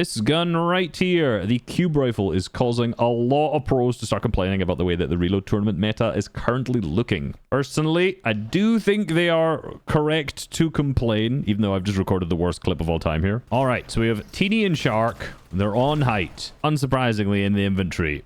This gun right here, the cube rifle, is causing a lot of pros to start complaining about the way that the reload tournament meta is currently looking. Personally, I do think they are correct to complain, even though I've just recorded the worst clip of all time here. All right, so we have Teeny and Shark. They're on height. Unsurprisingly, in the inventory,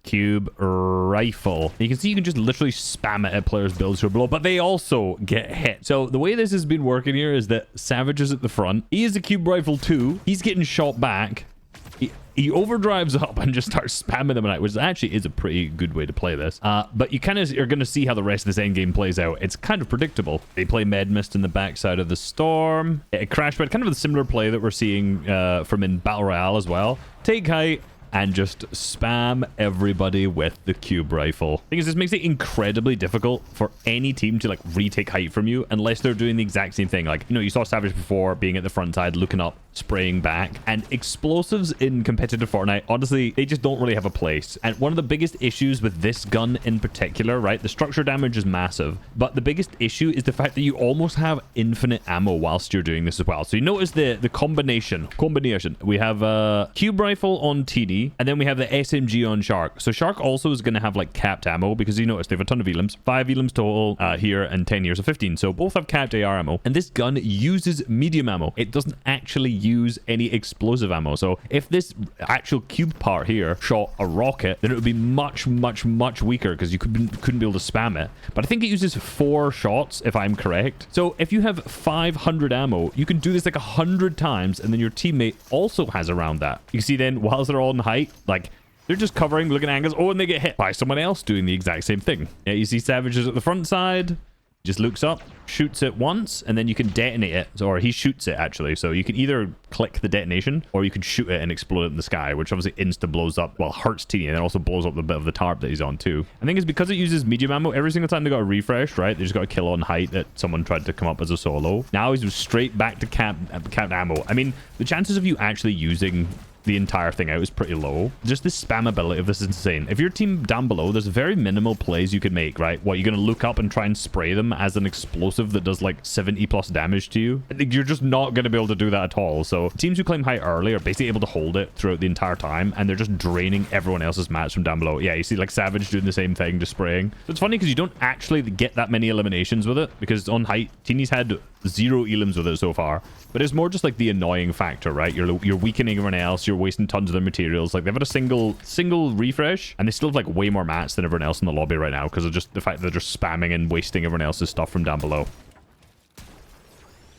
cube rifle. You can see you can just literally spam it at players' builds who are below, but they also get hit. So the way this has been working here is that Savage is at the front. He is a cube rifle too. He's getting shot back. He overdrives up and just starts spamming them at, which actually is a pretty good way to play this. But you kind of are going to see how the rest of this end game plays out. It's kind of predictable. They play Med Mist in the backside of the storm. Crash Pad, kind of a similar play that we're seeing from in Battle Royale as well. Take height and just spam everybody with the cube rifle. Thing is, this makes it incredibly difficult for any team to like retake height from you unless they're doing the exact same thing. Like, you know, you saw Savage before being at the front side, looking up, spraying back. And explosives in competitive Fortnite, honestly, they just don't really have a place. And one of the biggest issues with this gun in particular, right, the structure damage is massive, but the biggest issue is the fact that you almost have infinite ammo whilst you're doing this as well. So you notice the combination. We have a cube rifle on TD, and then we have the SMG on Shark. So Shark also is going to have like capped ammo, because you notice they have a ton of elims, 5 elims total here, and 10 years of 15. So both have capped AR ammo, and this gun uses medium ammo. It doesn't actually use any explosive ammo. So if this actual cube part here shot a rocket, then it would be much weaker, because you couldn't be able to spam it. But I think it uses 4 shots, if I'm correct. So if you have 500 ammo, you can do this like 100 times, and then your teammate also has around that. You can see then, whilst they're all in height, like, they're just covering, looking at angles. Oh, and they get hit by someone else doing the exact same thing. Yeah, you see Savage is at the front side, just looks up, shoots it once, and then you can detonate it. Or he shoots it, actually. So you can either click the detonation, or you can shoot it and explode it in the sky, which obviously insta blows up, well, hurts Teeny, and it also blows up the bit of the tarp that he's on too. I think it's because it uses medium ammo. Every single time they got a refresh, right, they just got a kill on height that someone tried to come up as a solo. Now he's straight back to capped ammo. I mean, the chances of you actually using the entire thing out is pretty low. Just the spammability of this is insane. If your team down below, there's very minimal plays you can make, right? What, you're going to look up and try and spray them as an explosive that does like 70 plus damage to you? You're just not going to be able to do that at all. So teams who claim height early are basically able to hold it throughout the entire time, and they're just draining everyone else's mats from down below. Yeah, you see like Savage doing the same thing, just spraying. So it's funny because you don't actually get that many eliminations with it, because on height, Teeny's had 0 elims with it so far. But it's more just like the annoying factor, right? You're weakening everyone else, you're wasting tons of their materials. Like, they've had a single refresh, and they still have like way more mats than everyone else in the lobby right now, because of just the fact that they're just spamming and wasting everyone else's stuff from down below.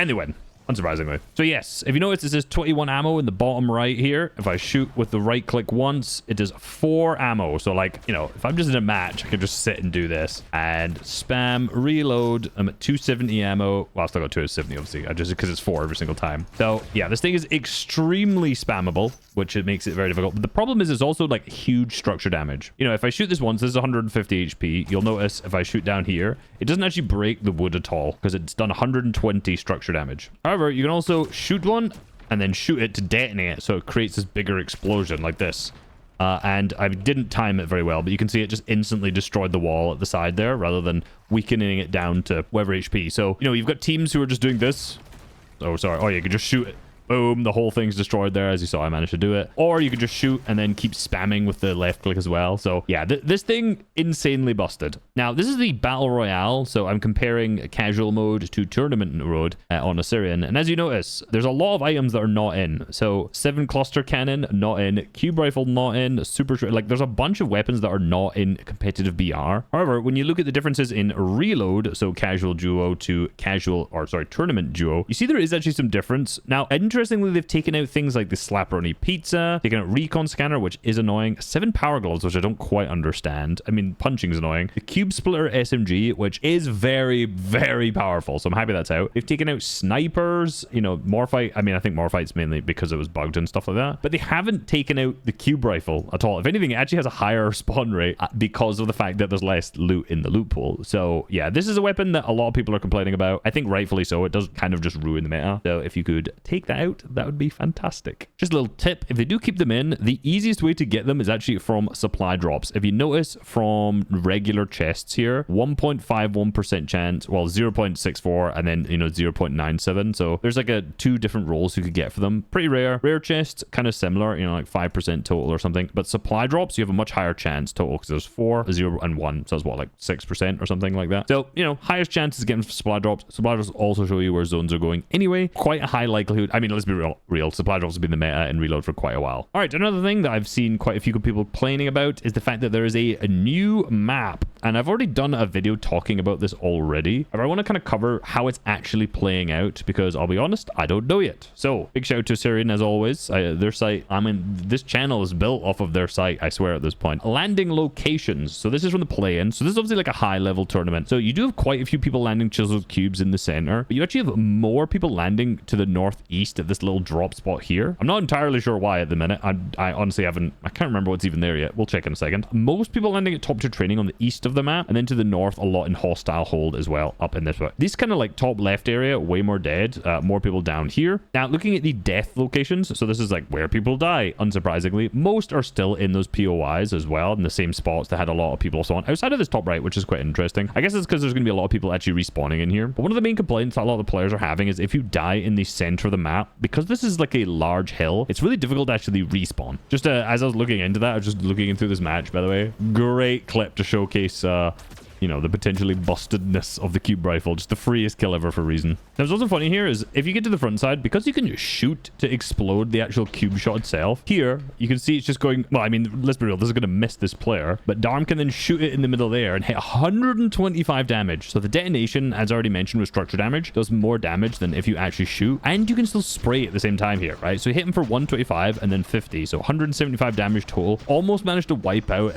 Anyway, unsurprisingly. So yes, if you notice, it says 21 ammo in the bottom right here. If I shoot with the right click once, it does 4 ammo. So like, you know, if I'm just in a match, I can just sit and do this and spam reload. I'm at 270 ammo. Well, I still got 270 obviously, just because it's 4 every single time. So yeah, this thing is extremely spammable, which it makes it very difficult. But the problem is it's also like huge structure damage. You know, if I shoot this once, this is 150 HP. You'll notice if I shoot down here, it doesn't actually break the wood at all, because it's done 120 structure damage. However, you can also shoot one and then shoot it to detonate it, so it creates this bigger explosion like this. And I didn't time it very well, but you can see it just instantly destroyed the wall at the side there, rather than weakening it down to whatever HP. So, you know, you've got teams who are just doing this. Oh, sorry. Oh, you can just shoot it. Boom, the whole thing's destroyed there. As you saw, I managed to do it. Or you could just shoot and then keep spamming with the left click as well. So yeah, this thing, insanely busted. Now, this is the Battle Royale, so I'm comparing casual mode to tournament mode on Assyrian. And as you notice, there's a lot of items that are not in. So 7 cluster cannon, not in. Cube rifle, not in. Like, there's a bunch of weapons that are not in competitive BR. However, when you look at the differences in reload, so casual duo to tournament duo, you see there is actually some difference. Now, interestingly, they've taken out things like the Slapperoni Pizza, taken out Recon Scanner, which is annoying, 7 Power Gloves, which I don't quite understand. I mean, punching's annoying. The Cube Splitter SMG, which is very, very powerful, so I'm happy that's out. They've taken out snipers, you know, Morphite. I mean, I think Morphite's mainly because it was bugged and stuff like that, but they haven't taken out the Cube Rifle at all. If anything, it actually has a higher spawn rate because of the fact that there's less loot in the loot pool. So yeah, this is a weapon that a lot of people are complaining about. I think rightfully so. It does kind of just ruin the meta. So if you could take that out, that would be fantastic. Just a little tip, if they do keep them in, the easiest way to get them is actually from supply drops. If you notice from regular chests, chests here. 1.51% chance, well, 0.64 and then, 0.97. So there's like two different rolls you could get for them. Pretty rare. Rare chests, kind of similar, like 5% total or something. But supply drops, you have a much higher chance total because there's 4, 0, and 1. So it's what, like 6% or something like that. So, highest chances getting supply drops. Supply drops also show you where zones are going anyway. Quite a high likelihood. I mean, let's be real. Supply drops have been the meta in Reload for quite a while. All right, another thing that I've seen quite a few people complaining about is the fact that there is a new map. And I've already done a video talking about this already. But I want to kind of cover how it's actually playing out because I'll be honest, I don't know yet. So big shout out to Syrian as always. Their site, this channel is built off of their site, I swear at this point. Landing locations. So this is from the play-in. So this is obviously like a high level tournament. So you do have quite a few people landing chiseled cubes in the center, but you actually have more people landing to the northeast at this little drop spot here. I'm not entirely sure why at the minute. I honestly I can't remember what's even there yet. We'll check in a second. Most people landing at top 2 training on the east of the map, and then to the north a lot in hostile hold as well up in this way. This kind of like top left area, way more dead, more people down here. Now looking at the death locations, so this is like where people die, unsurprisingly. Most are still in those POIs as well, in the same spots that had a lot of people spawn outside of this top right, which is quite interesting. I guess it's because there's going to be a lot of people actually respawning in here. But one of the main complaints a lot of the players are having is if you die in the center of the map, because this is like a large hill, it's really difficult to actually respawn. Just as I was looking into that, I was just looking through this match, by the way. Great clip to showcase the potentially bustedness of the cube rifle. Just the freest kill ever for Reason. Now, what's also funny here is if you get to the front side, because you can just shoot to explode the actual cube shot itself, here, you can see it's just going, well, I mean, let's be real, this is going to miss this player, but Darm can then shoot it in the middle there and hit 125 damage. So the detonation, as already mentioned, with structure damage, does more damage than if you actually shoot, and you can still spray at the same time here, right? So you hit him for 125 and then 50, so 175 damage total. Almost managed to wipe out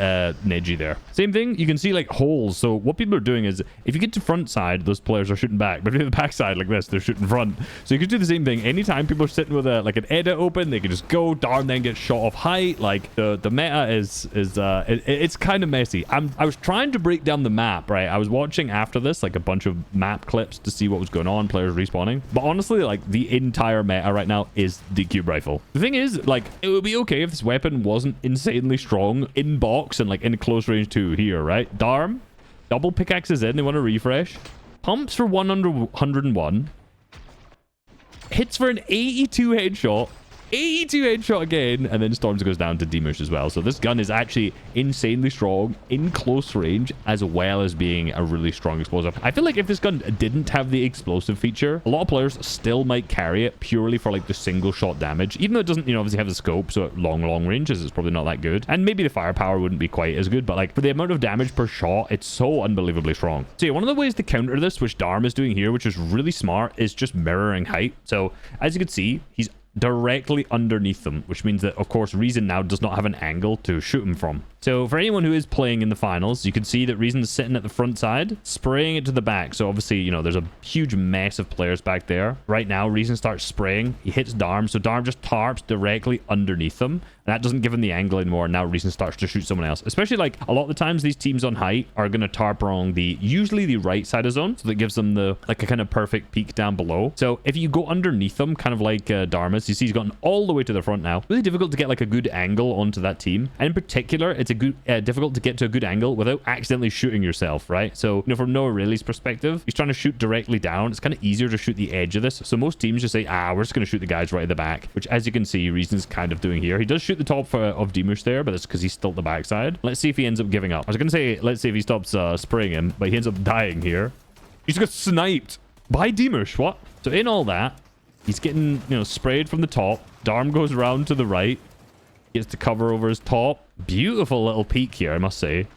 Neji there. Same thing, you can see like holes. So what people are doing is if you get to front side, those players are shooting back, but if you have the back side like this, they're shooting front. So you can do the same thing anytime people are sitting with like an edit open, they can just go Darm, then get shot off height. Like the meta is it's kind of messy. I was trying to break down the map, right? I was watching after this like a bunch of map clips to see what was going on, players respawning, but honestly, like the entire meta right now is the cube rifle. The thing is, like, it would be okay if this weapon wasn't insanely strong in box and like in close range too here, right? Darm double pickaxes in, they want to refresh. Pumps for 101. Hits for an 82 headshot. 82 headshot again, and then Storms goes down to Demush as well. So this gun is actually insanely strong in close range, as well as being a really strong explosive. I feel like if this gun didn't have the explosive feature, a lot of players still might carry it purely for like the single shot damage, even though it doesn't, obviously have the scope, so at long ranges it's probably not that good, and maybe the firepower wouldn't be quite as good, but like for the amount of damage per shot, it's so unbelievably strong. So yeah, one of the ways to counter this, which Darm is doing here, which is really smart, is just mirroring height. So as you can see, he's directly underneath them, which means that of course Reason now does not have an angle to shoot him from. So for anyone who is playing in the finals, you can see that Reason's sitting at the front side, spraying it to the back. So obviously, there's a huge mess of players back there. Right now, Reason starts spraying. He hits Darm, so Darm just tarps directly underneath them. And that doesn't give him the angle anymore. Now Reason starts to shoot someone else. Especially like a lot of the times these teams on height are going to tarp along usually the right side of zone. So that gives them a kind of perfect peak down below. So if you go underneath them, kind of like Darmus, you see he's gotten all the way to the front now. Really difficult to get like a good angle onto that team. And in particular, it's a good difficult to get to a good angle without accidentally shooting yourself, right? So from Noah Riley's perspective, he's trying to shoot directly down. It's kind of easier to shoot the edge of this. So most teams just say, we're just going to shoot the guys right at the back, which as you can see, Reason's kind of doing here. He does shoot the top of Demush there, but it's because he's still at the backside. Let's see if he ends up giving up. I was going to say, let's see if he stops spraying him, but he ends up dying here. He's got sniped by Demush. What? So in all that, he's getting, sprayed from the top. Darm goes around to the right. Gets to cover over his top. Beautiful little peak here, I must say.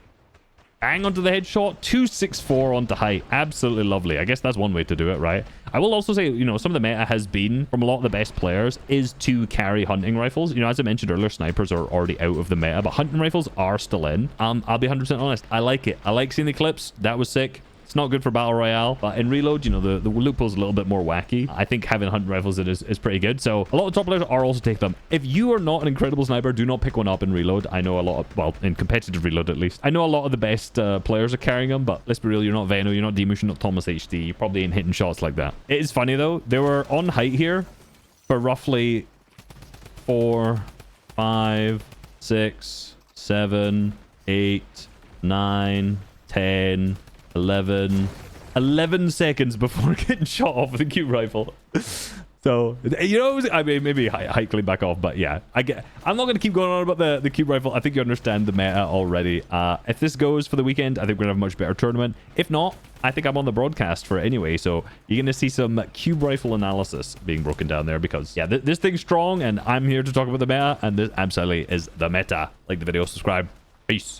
Bang onto the headshot. 264 onto height. Absolutely lovely. I guess that's one way to do it, right? I will also say, some of the meta has been, from a lot of the best players, is to carry hunting rifles. As I mentioned earlier, snipers are already out of the meta, but hunting rifles are still in. I'll be 100% honest. I like it. I like seeing the clips. That was sick. It's not good for Battle Royale, but in Reload, the loophole's a little bit more wacky. I think having hunting rifles is pretty good. So a lot of top players are also taking them. If you are not an incredible sniper, do not pick one up in Reload. I know a lot of, well, in competitive Reload at least, I know a lot of the best players are carrying them, but let's be real, you're not Veno, you're not Demush, you're not Thomas HD. You probably ain't hitting shots like that. It is funny though, they were on height here for roughly 4, 5, 6, 7, 8, 9, 10, 11, 11 seconds before getting shot off with a cube rifle. So, you know, I mean, maybe hiking back off, but yeah, I'm not going to keep going on about the cube rifle. I think you understand the meta already. If this goes for the weekend, I think we're going to have a much better tournament. If not, I think I'm on the broadcast for it anyway. So you're going to see some cube rifle analysis being broken down there because, yeah, this thing's strong and I'm here to talk about the meta, and this absolutely is the meta. Like the video, subscribe. Peace.